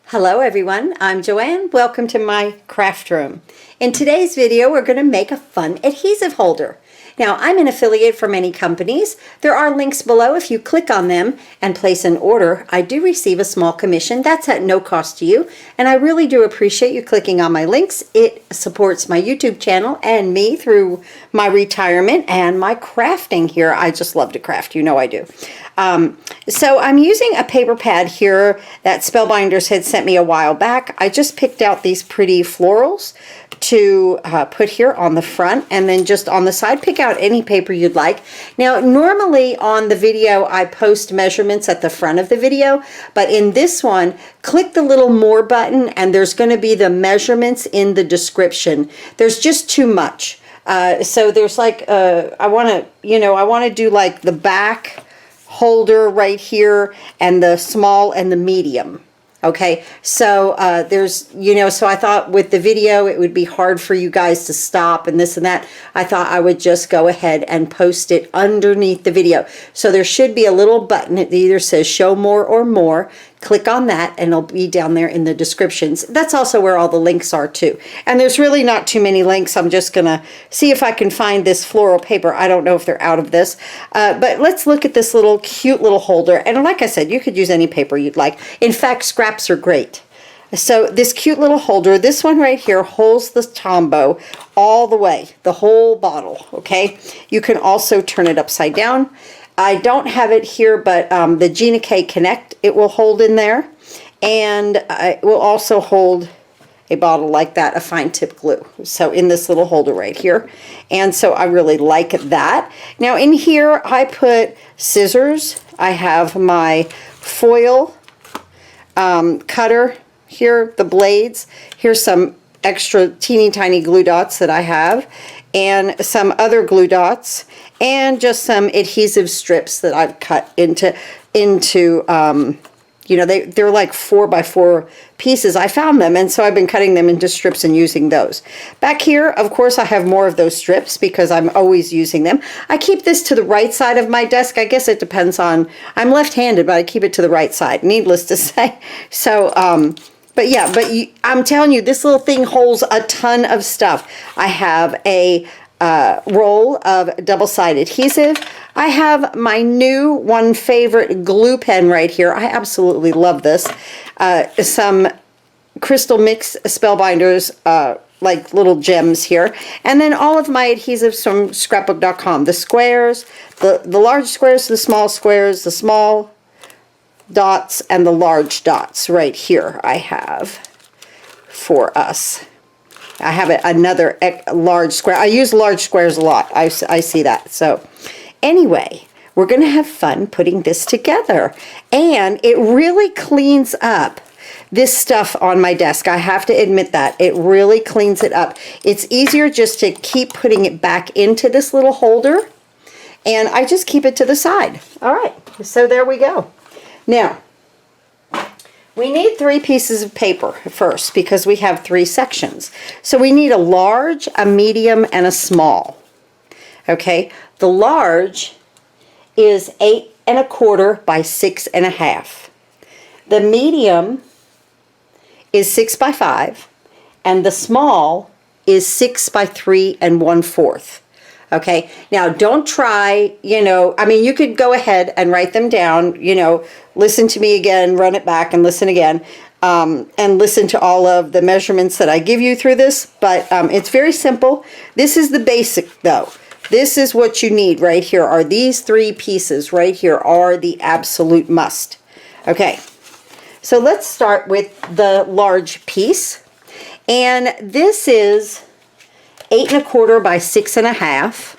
Hello everyone, I'm Joanne. Welcome to my craft room. In today's video, we're going to make a fun adhesive holder. Now, I'm an affiliate for many companies. There are links below. If you click on them and place an order, I do receive a small commission. That's at no cost to you, and I really do appreciate you clicking on my links. It supports my YouTube channel and me through my retirement and my crafting here. I just love to craft, you know I do. So I'm using a paper pad here that Spellbinders had sent me a while back. I just picked out these pretty florals to put here on the front, and then just on the side pick out any paper you'd like. Now normally on the video I post measurements at the front of the video, but in this one click the little more button and there's going to be the measurements in the description. There's just too much. So there's like I want to do like the back holder right here and the small and the medium. Okay, so there's, so I thought with the video it would be hard for you guys to stop and this and that. I thought I would just go ahead and post it underneath the video. So there should be a little button that either says show more or more. Click on that and it'll be down there in the descriptions. That's also where all the links are too. And there's really not too many links. I'm just gonna see if I can find this floral paper. I don't know if they're out of this, but let's look at this little cute little holder. And like I said, you could use any paper you'd like. In fact, scraps are great. So this cute little holder, this one right here holds the Tombow all the way, the whole bottle, okay? You can also turn it upside down. I don't have it here, but the Gina K Connect, it will hold in there. And it will also hold a bottle like that, a fine tip glue. So in this little holder right here. And so I really like that. Now in here, I put scissors. I have my foil cutter here, the blades. Here's some extra teeny tiny glue dots that I have, and some other glue dots, and just some adhesive strips that I've cut into they're like 4x4 pieces. I found them, and so I've been cutting them into strips and using those. Back here, of course, I have more of those strips because I'm always using them. I keep this to the right side of my desk. I guess it depends on, I'm left-handed, but I keep it to the right side, needless to say. So, but yeah, I'm telling you, this little thing holds a ton of stuff. I have a roll of double-sided adhesive. I have my new one favorite glue pen right here. I absolutely love this. Some Crystal Mix Spellbinders, like little gems here. And then all of my adhesives from scrapbook.com. The squares, the large squares, the small dots, and the large dots right here I have for us. I have another large square. I use large squares a lot. I see that. So anyway, we're going to have fun putting this together. And it really cleans up this stuff on my desk. I have to admit that. It really cleans it up. It's easier just to keep putting it back into this little holder. And I just keep it to the side. All right, so there we go. Now, we need 3 pieces of paper first because we have 3 sections. So we need a large, a medium, and a small. Okay, the large is 8 1/4 by 6 1/2. The medium is 6 by 5, and the small is 6 by 3 1/4. Okay, now don't try, I mean, you could go ahead and write them down, listen to me again, run it back and listen again, and listen to all of the measurements that I give you through this, but it's very simple. This is the basic though. This is what you need right here, are these 3 pieces right here are the absolute must. Okay, so let's start with the large piece, and this is 8 1/4 by 6 1/2.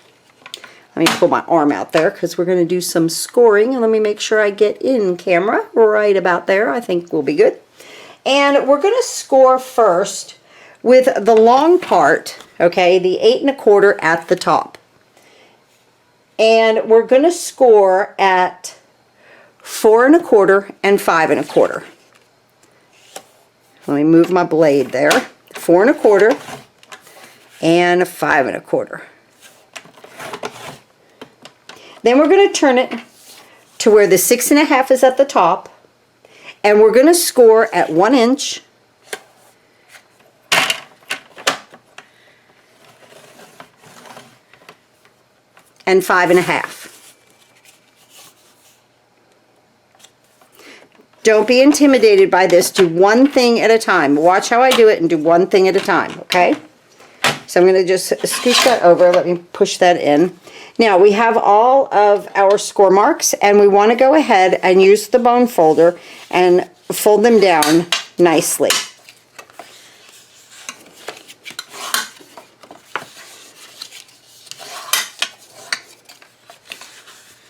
Let me pull my arm out there because we're going to do some scoring. And let me make sure I get in camera right about there. I think we'll be good. And we're going to score first with the long part, okay, the 8 1/4 at the top. And we're going to score at 4 1/4 and 5 1/4. Let me move my blade there. 4 1/4. And 5 1/4. Then we're going to turn it to where the 6 1/2 is at the top, And we're going to score at 1 inch. And 5.5. Don't be intimidated by this. Do one thing at a time. Watch how I do it and do one thing at a time, okay? So I'm going to just scoot that over. Let me push that in. Now we have all of our score marks, and we want to go ahead and use the bone folder and fold them down nicely.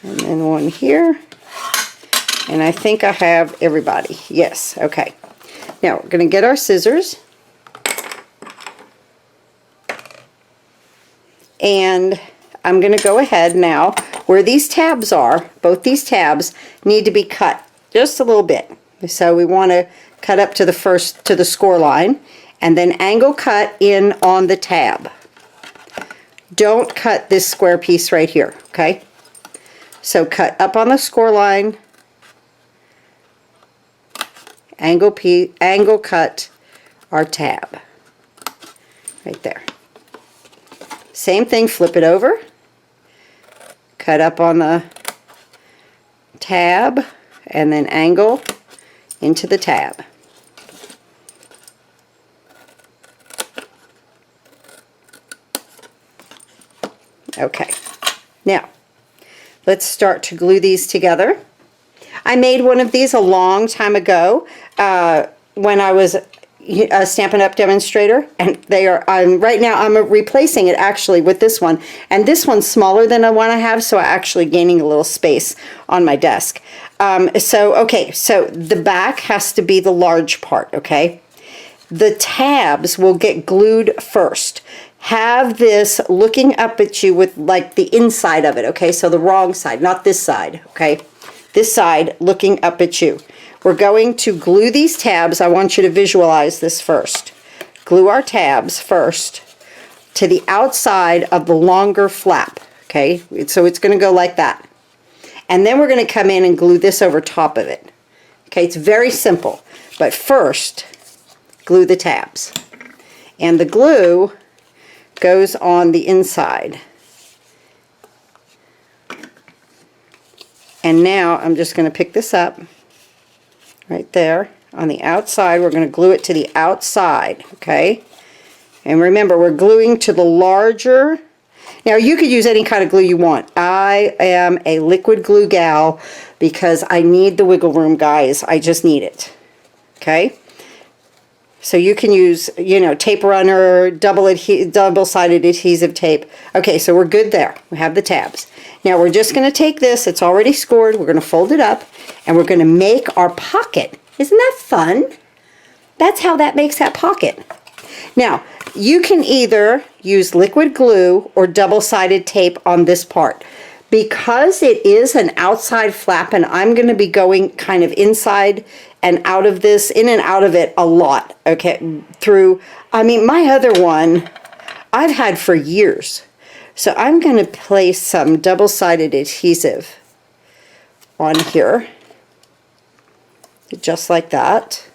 And then one here. And I think I have everybody. Yes, okay. Now we're going to get our scissors. And I'm going to go ahead now, where these tabs are, both these tabs need to be cut just a little bit. So we want to cut up to the score line, and then angle cut in on the tab. Don't cut this square piece right here, okay? So cut up on the score line, angle cut our tab right there. Same thing, flip it over, cut up on the tab, and then angle into the tab. Okay, now let's start to glue these together. I made one of these a long time ago when I was a Stampin' Up! Demonstrator, and they are, right now I'm replacing it actually with this one, and this one's smaller than the one I have, so I'm actually gaining a little space on my desk. Okay, so the back has to be the large part, okay? The tabs will get glued first. Have this looking up at you with like the inside of it, okay? So the wrong side, not this side, okay? This side looking up at you. We're going to glue these tabs. I want you to visualize this first. Glue our tabs first to the outside of the longer flap, okay? So it's going to go like that. And then we're going to come in and glue this over top of it. Okay, it's very simple. But first, glue the tabs. And the glue goes on the inside. And now I'm just going to pick this up right there on the outside. We're going to glue it to the outside, okay? And remember, we're gluing to the larger. Now you could use any kind of glue you want. I am a liquid glue gal because I need the wiggle room, guys. I just need it, okay? So you can use, you know, tape runner, double-sided adhesive tape. Okay, so we're good there. We have the tabs. Now we're just going to take this, it's already scored, we're going to fold it up, and we're going to make our pocket. Isn't that fun? That's how that makes that pocket. Now, you can either use liquid glue or double-sided tape on this part. Because it is an outside flap, and I'm going to be going kind of inside and out of this, in and out of it a lot, okay, through, I mean, my other one I've had for years. So I'm going to place some double-sided adhesive on here, just like that.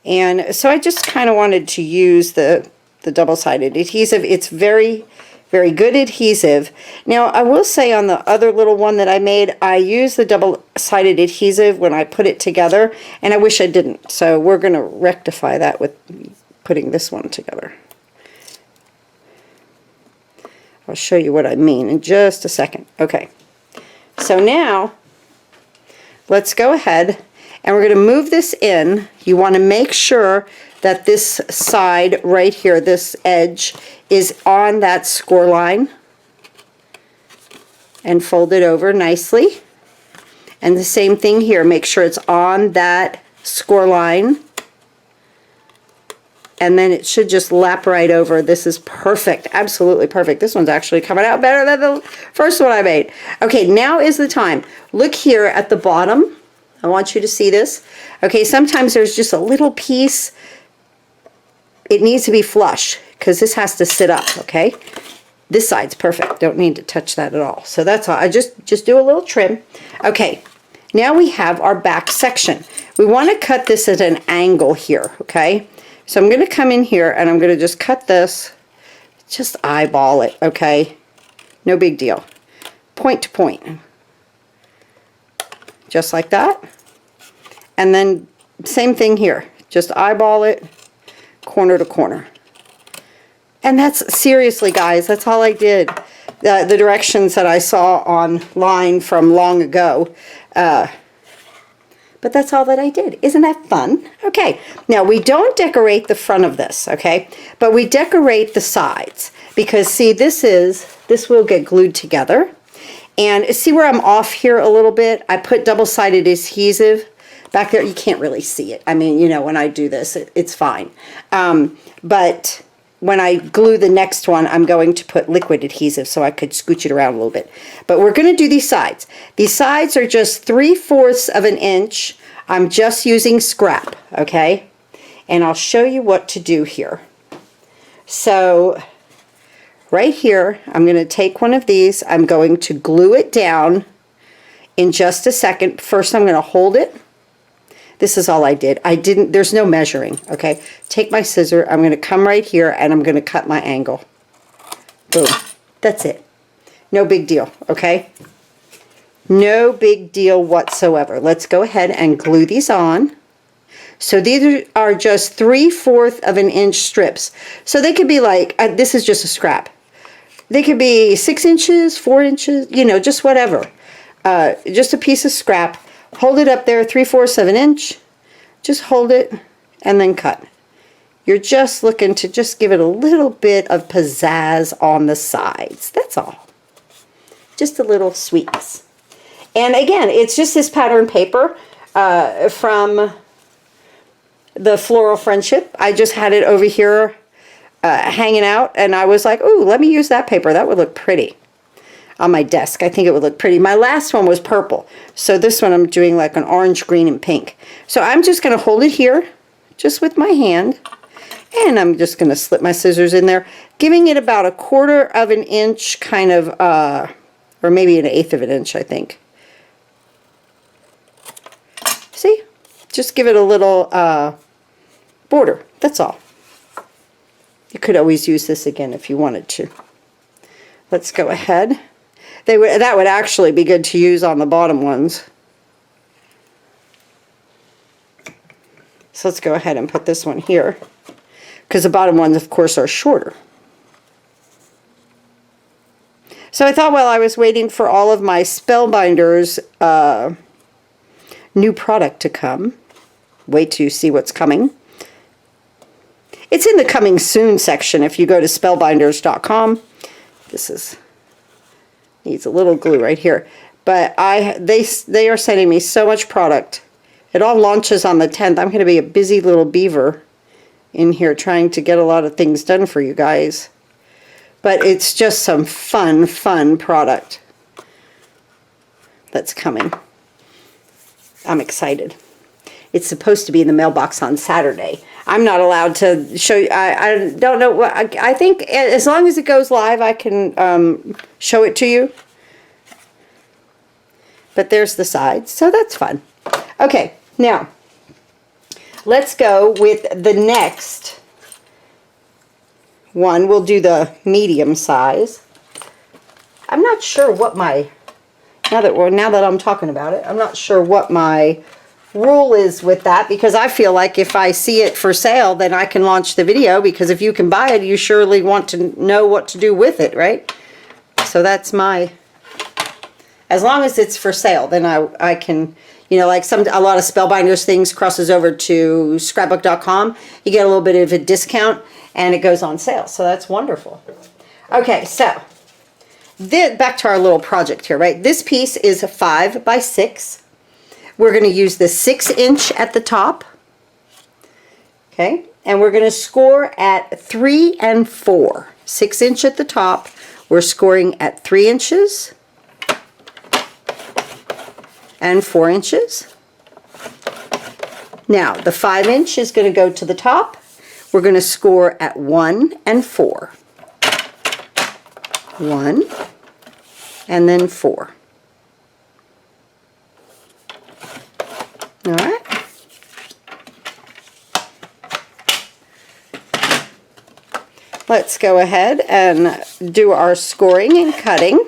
And so I just kind of wanted to use the double-sided adhesive. It's very, very good adhesive. Now I will say on the other little one that I made, I used the double-sided adhesive when I put it together, and I wish I didn't. So we're going to rectify that with putting this one together. I'll show you what I mean in just a second. Okay, so now let's go ahead and we're going to move this in. You want to make sure that this side right here, this edge, is on that score line, and fold it over nicely. And the same thing here, make sure it's on that score line, and then it should just lap right over. This is perfect, absolutely perfect. This one's actually coming out better than the first one I made. Okay, now is the time. Look here at the bottom. I want you to see this. Okay, sometimes there's just a little piece. It needs to be flush because this has to sit up, okay? This side's perfect. Don't need to touch that at all. So that's all. I just do a little trim. Okay, now we have our back section. We want to cut this at an angle here, okay? So I'm going to come in here and I'm going to just cut this. Just eyeball it, okay? No big deal. Point to point. Just like that. And then same thing here. Just eyeball it, corner to corner. And that's, seriously guys, that's all I did. The directions that I saw online from long ago. But that's all that I did. Isn't that fun? Okay, now we don't decorate the front of this, okay? But we decorate the sides. Because see, this will get glued together. And see where I'm off here a little bit? I put double-sided adhesive back there. You can't really see it. I mean, you know, when I do this, it's fine. But when I glue the next one, I'm going to put liquid adhesive so I could scooch it around a little bit. But we're going to do these sides. These sides are just 3/4 of an inch. I'm just using scrap, okay? And I'll show you what to do here. So right here, I'm going to take one of these. I'm going to glue it down in just a second. First, I'm going to hold it. This is all I did. There's no measuring, okay? Take my scissor, I'm going to come right here and I'm going to cut my angle. Boom. That's it. No big deal, okay? No big deal whatsoever. Let's go ahead and glue these on. So these are just 3/4 of an inch strips. So they could be like, this is just a scrap. They could be 6 inches, 4 inches, you know, just whatever. Just a piece of scrap. Hold it up there, 3/4 of an inch. Just hold it and then cut. You're just looking to just give it a little bit of pizzazz on the sides. That's all. Just a little sweetness. And again, it's just this pattern paper from the Floral Friendship. I just had it over here hanging out, and I was like, ooh, let me use that paper. That would look pretty on my desk. I think it would look pretty. My last one was purple, so this one I'm doing like an orange, green, and pink. So I'm just going to hold it here, just with my hand, and I'm just going to slip my scissors in there, giving it about 1/4 of an inch, kind of, or maybe 1/8 of an inch, I think. See? Just give it a little border. That's all. You could always use this again if you wanted to. Let's go ahead. That would actually be good to use on the bottom ones. So let's go ahead and put this one here, because the bottom ones, of course, are shorter. So I thought while I was waiting for all of my Spellbinders new product to come, wait till you see what's coming. It's in the coming soon section if you go to spellbinders.com. This needs a little glue right here. But they are sending me so much product. It all launches on the 10th. I'm going to be a busy little beaver in here trying to get a lot of things done for you guys. But it's just some fun product that's coming. I'm excited. It's supposed to be in the mailbox on Saturday. I'm not allowed to show you. I don't know. I think as long as it goes live, I can show it to you. But there's the sides, so that's fun. Okay, now let's go with the next one. We'll do the medium size. I'm not sure what my, now that I'm talking about it, I'm not sure what my rule is with that, because I feel like if I see it for sale, then I can launch the video, because if you can buy it, you surely want to know what to do with it, right? So that's my, as long as it's for sale, then I can, you know, like a lot of Spellbinders things crosses over to scrapbook.com. You get a little bit of a discount and it goes on sale. So that's wonderful. Okay, so back to our little project here, right? This piece is 5 by 6. We're going to use the 6-inch at the top. Okay, and we're going to score at 3 and 4. 6-inch at the top. We're scoring at 3 inches and 4 inches. Now, the 5-inch is going to go to the top. We're going to score at 1 and 4. 1, and then 4. All right. Let's go ahead and do our scoring and cutting.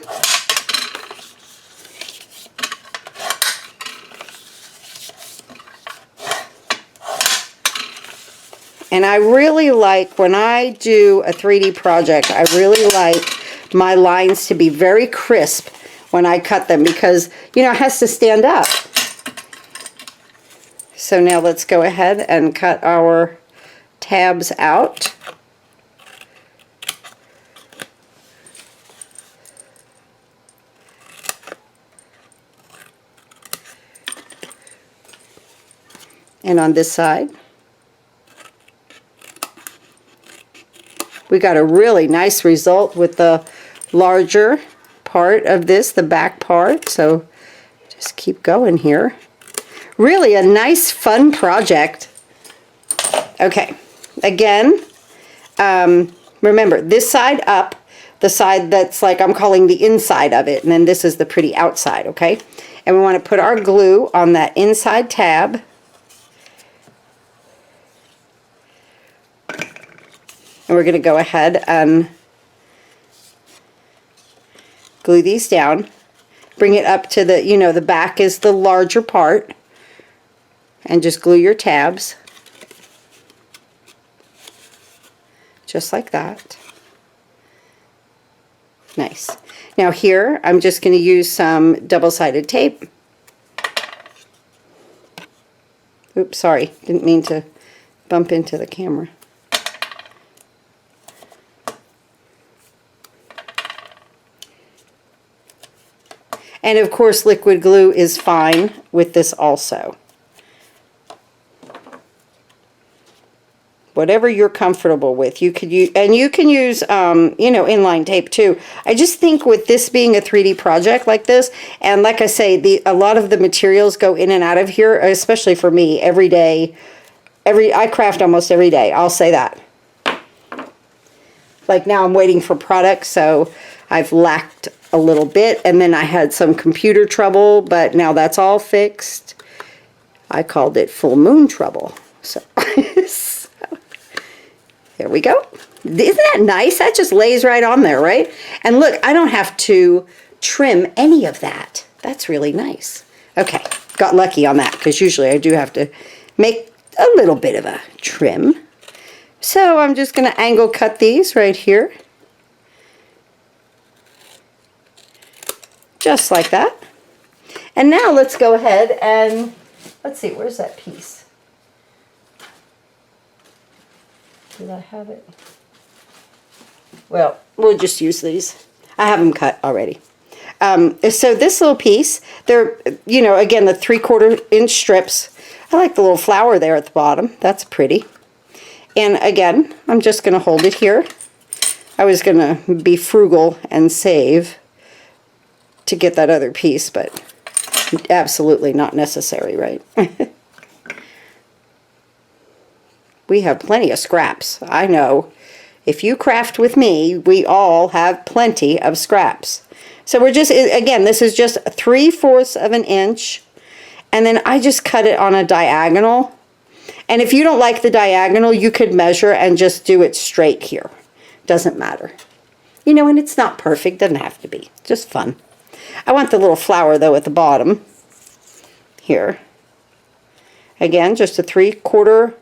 And I really like, when I do a 3D project, I really like my lines to be very crisp when I cut them because, you know, it has to stand up. So now let's go ahead and cut our tabs out. And on this side, we got a really nice result with the larger part of this, the back part. So just keep going here. Really a nice, fun project. Okay, again, remember this side up, the side that's like I'm calling the inside of it, and then this is the pretty outside, okay? And we want to put our glue on that inside tab. And we're going to go ahead and glue these down. Bring it up to the, you know, the back is the larger part. And just glue your tabs. Just like that. Nice. Now here, I'm just going to use some double-sided tape. Oops, sorry. Didn't mean to bump into the camera. And of course, liquid glue is fine with this also. Whatever you're comfortable with, you could use, and you can use, you know, inline tape too. I just think with this being a 3D project like this, and like I say, a lot of the materials go in and out of here, especially for me, every day. I craft almost every day. I'll say that. Like now, I'm waiting for products, so I've lacked a little bit, and then I had some computer trouble, but now that's all fixed. I called it full moon trouble. So, so there we go. Isn't that nice? That just lays right on there, right? And look, I don't have to trim any of that. That's really nice. Okay, got lucky on that because usually I do have to make a little bit of a trim. So I'm just going to angle cut these right here. Just like that. And now let's go ahead and, let's see, where's that piece? Did I have it? Well, we'll just use these. I have them cut already. So this little piece, they're, you know, again, the 3/4 inch strips. I like the little flower there at the bottom. That's pretty. And again, I'm just going to hold it here. I was going to be frugal and save to get that other piece, but absolutely not necessary, right? We have plenty of scraps. I know. If you craft with me, we all have plenty of scraps. So we're just, again, this is just 3/4 of an inch, and then I just cut it on a diagonal. And if you don't like the diagonal, you could measure and just do it straight here. Doesn't matter. You know, and it's not perfect, doesn't have to be. Just fun. I want the little flower, though, at the bottom here. Again, just a 3/4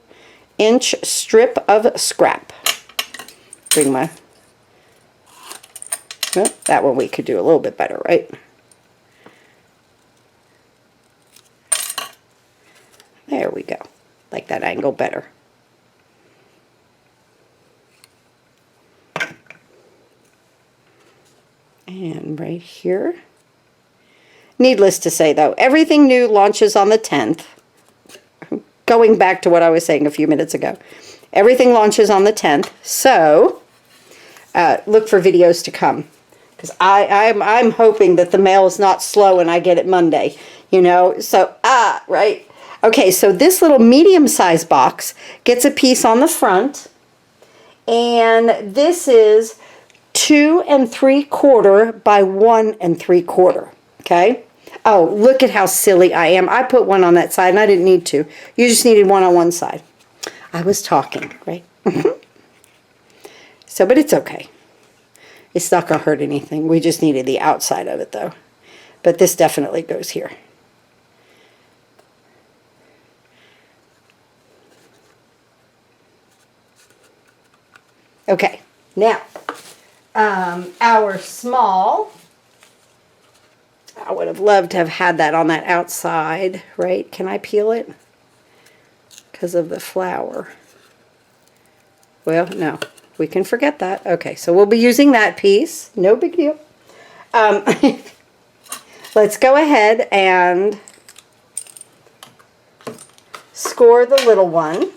inch strip of scrap. Bring my... Oh, that one we could do a little bit better, right? There we go. Like that angle better. And right here. Needless to say, though, everything new launches on the 10th. Going back to what I was saying a few minutes ago. Everything launches on the 10th, so look for videos to come. Because I'm hoping that the mail is not slow and I get it Monday, you know. So, right. Okay, so this little medium-sized box gets a piece on the front. And this is 2 3/4 by 1 3/4. Okay. Oh, look at how silly I am. I put one on that side and I didn't need to. You just needed one on one side. I was talking, right? So, but it's okay. It's not going to hurt anything. We just needed the outside of it though. But this definitely goes here. Okay, now, our small, I would have loved to have had that on that outside, right? Can I peel it? Because of the flower. Well, no, we can forget that. Okay, so we'll be using that piece. No big deal. Let's go ahead and score the little one.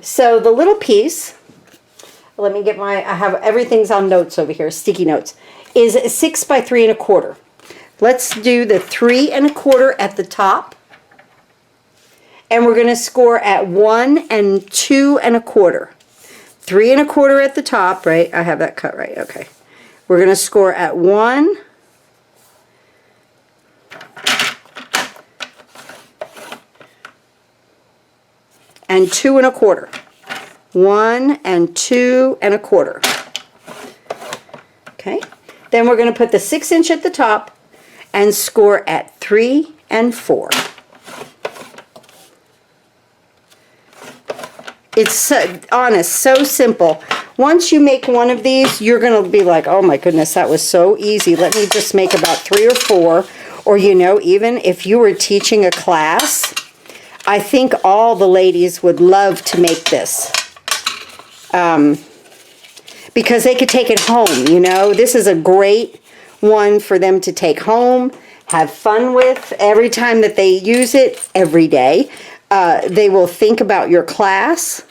So the little piece, let me get my, I have everything's on notes over here, sticky notes, is 6 by 3 1/4. Let's do the 3 1/4 at the top. And we're going to score at 1 2 1/4. 3 1/4 at the top, right? I have that cut right. Okay. We're going to score at 1 and 2 1/4. 1 and 2 1/4. Okay. Then we're going to put the 6" at the top and score at 3 and 4. It's so, honest, so simple. Once you make one of these, you're going to be like, oh my goodness, that was so easy. Let me just make about 3 or 4. Or, you know, even if you were teaching a class, I think all the ladies would love to make this. Because they could take it home, you know. This is a great one for them to take home, have fun with every time that they use it, every day. They will think about your class.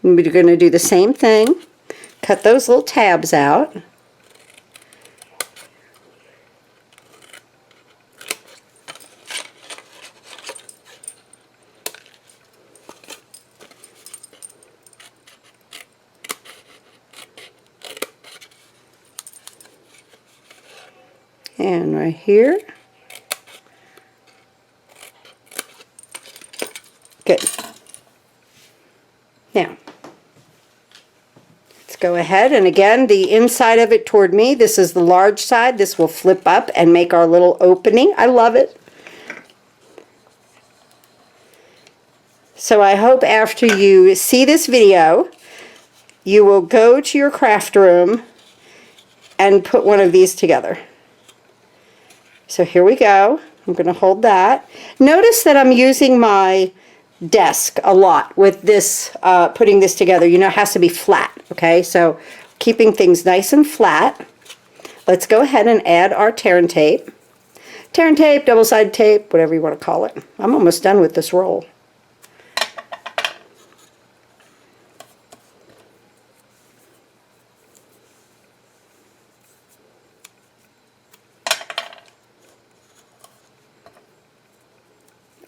We're going to do the same thing. Cut those little tabs out. And right here. Good. Now, let's go ahead, and again, the inside of it toward me, this is the large side. This will flip up and make our little opening. I love it. So I hope after you see this video, you will go to your craft room and put one of these together. So here we go. I'm going to hold that. Notice that I'm using my desk a lot with this, putting this together. You know, it has to be flat, okay? So keeping things nice and flat. Let's go ahead and add our tear and tape. Tear and tape, double-sided tape, whatever you want to call it. I'm almost done with this roll.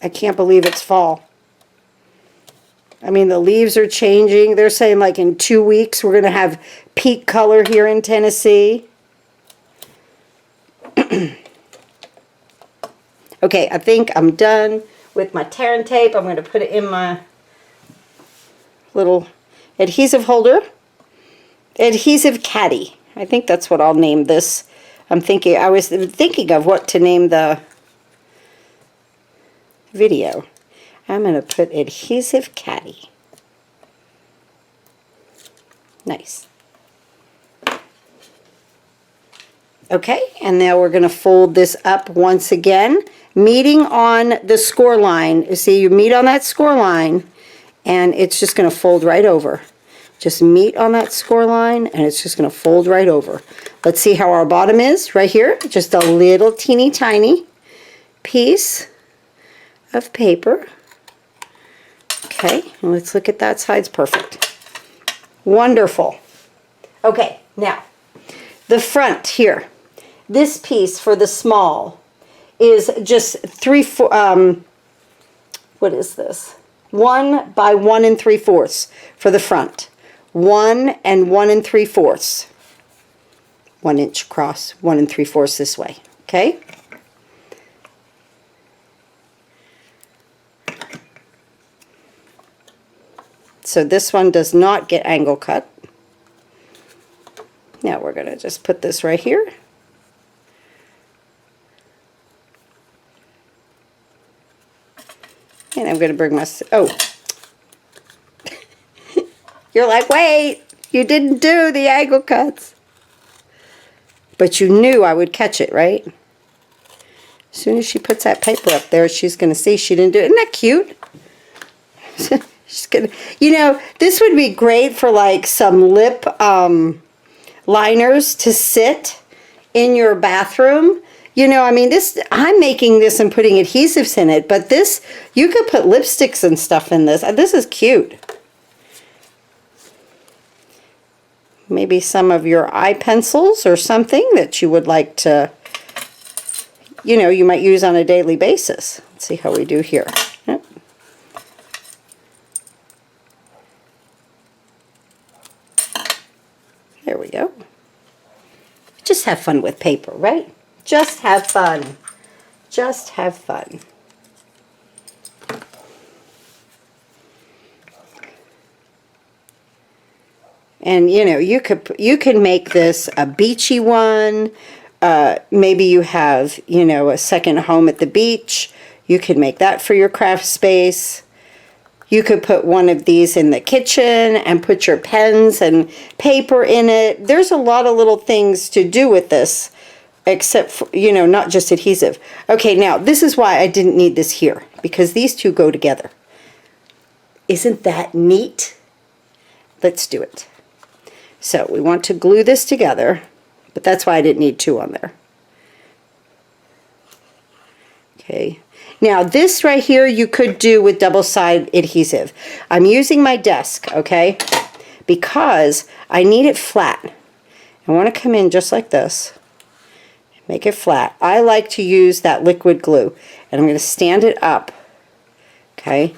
I can't believe it's fall. I mean, the leaves are changing. They're saying like in 2 weeks we're going to have peak color here in Tennessee. Okay, I think I'm done with my tear and tape. I'm going to put it in my little adhesive holder. Adhesive Caddy. I think that's what I'll name this. I was thinking of what to name the video. I'm going to put Adhesive Caddy. Nice. Okay, and now we're going to fold this up once again, meeting on the score line. You see, you meet on that score line, and it's just going to fold right over. Just meet on that score line, and it's just going to fold right over. Let's see how our bottom is right here. Just a little teeny tiny piece of paper. Okay, and let's look at that side. It's perfect. Wonderful. Okay, now the front here. This piece for the small is just what is this? 1 by 1 3/4 for the front. 1 and 1 3/4. 1 inch across, 1 3/4 this way, okay? So this one does not get angle cut. Now we're going to just put this right here. And I'm going to bring my, oh. You're like, wait, you didn't do the angle cuts. But you knew I would catch it, right? As soon as she puts that paper up there, she's going to see she didn't do it. Isn't that cute? She's gonna, you know, this would be great for like some lip liners to sit in your bathroom. You know, I mean, this, I'm making this and putting adhesives in it, but this, you could put lipsticks and stuff in this. This is cute. Maybe some of your eye pencils or something that you would like to, you know, you might use on a daily basis. Let's see how we do here. Yep. There we go. Just have fun with paper, right? Just have fun. Just have fun. And you know, you can make this a beachy one. Maybe you have, you know, a second home at the beach. You could make that for your craft space. You could put one of these in the kitchen and put your pens and paper in it. There's a lot of little things to do with this, except for, you know, not just adhesive. Okay, now this is why I didn't need this here, because these two go together. Isn't that neat? Let's do it. So we want to glue this together, but that's why I didn't need two on there. Okay. Now this right here you could do with double-sided adhesive. I'm using my desk, okay, because I need it flat. I want to come in just like this, make it flat. I like to use that liquid glue, and I'm going to stand it up, okay,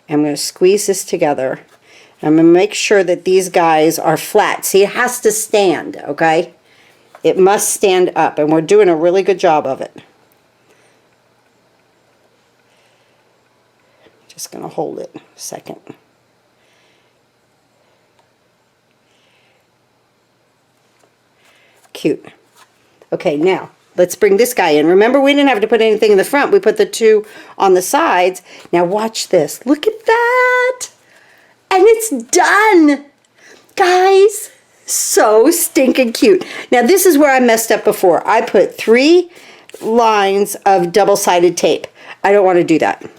and I'm going to squeeze this together. I'm going to make sure that these guys are flat. See, it has to stand, okay? It must stand up, and we're doing a really good job of it. Just going to hold it a second. Cute. Okay, now let's bring this guy in. Remember, we didn't have to put anything in the front. We put the two on the sides. Now watch this. Look at that. And it's done. Guys, so stinking cute. Now this is where I messed up before. I put 3 lines of double-sided tape. I don't want to do that.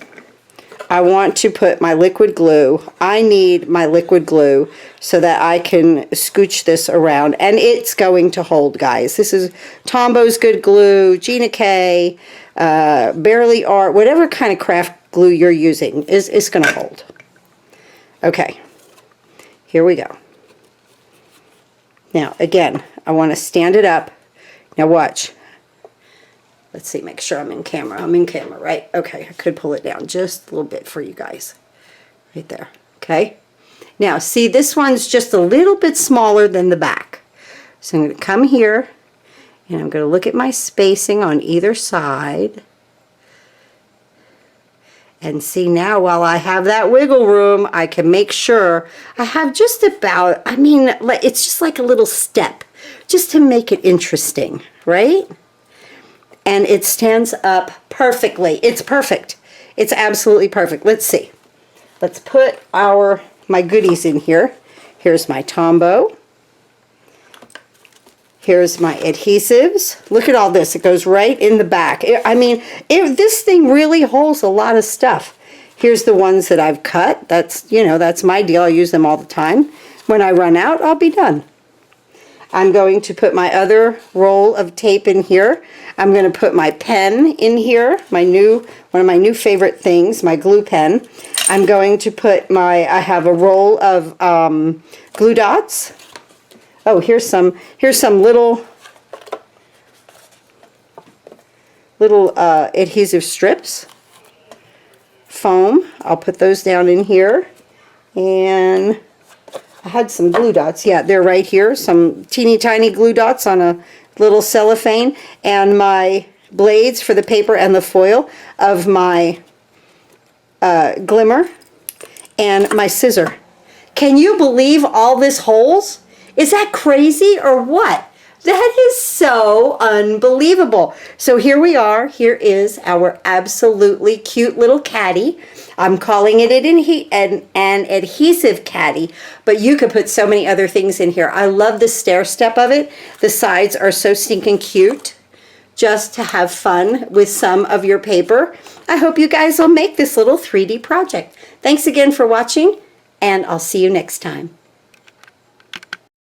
I want to put my liquid glue. I need my liquid glue so that I can scooch this around, and it's going to hold, guys. This is Tombo's Good Glue, Gina K, Barely Art, whatever kind of craft glue you're using is going to hold. Okay, here we go. Now again, I want to stand it up. Now watch. Let's see, make sure I'm in camera. I'm in camera, right? Okay, I could pull it down just a little bit for you guys. Right there, okay? Now, see, this one's just a little bit smaller than the back. So I'm going to come here, and I'm going to look at my spacing on either side. And see, now while I have that wiggle room, I can make sure I have just about, I mean, it's just like a little step, just to make it interesting, right? And it stands up perfectly. It's perfect. It's absolutely perfect. Let's see. Let's put my goodies in here. Here's my Tombow. Here's my adhesives. Look at all this. It goes right in the back. I mean, this thing really holds a lot of stuff. Here's the ones that I've cut. That's, you know, that's my deal. I use them all the time. When I run out, I'll be done. I'm going to put my other roll of tape in here. I'm going to put my pen in here, one of my new favorite things, my glue pen. I'm going to put I have a roll of glue dots. Oh, here's some little adhesive strips, foam. I'll put those down in here, and I had some glue dots. Yeah, they're right here. Some teeny tiny glue dots on a little cellophane, and my blades for the paper and the foil of my glimmer, and my scissor. Can you believe all this holes? Is that crazy or what? That is so unbelievable. So here we are. Here is our absolutely cute little caddy. I'm calling it an adhesive caddy, but you could put so many other things in here. I love the stair step of it. The sides are so stinking cute. Just to have fun with some of your paper. I hope you guys will make this little 3D project. Thanks again for watching, and I'll see you next time.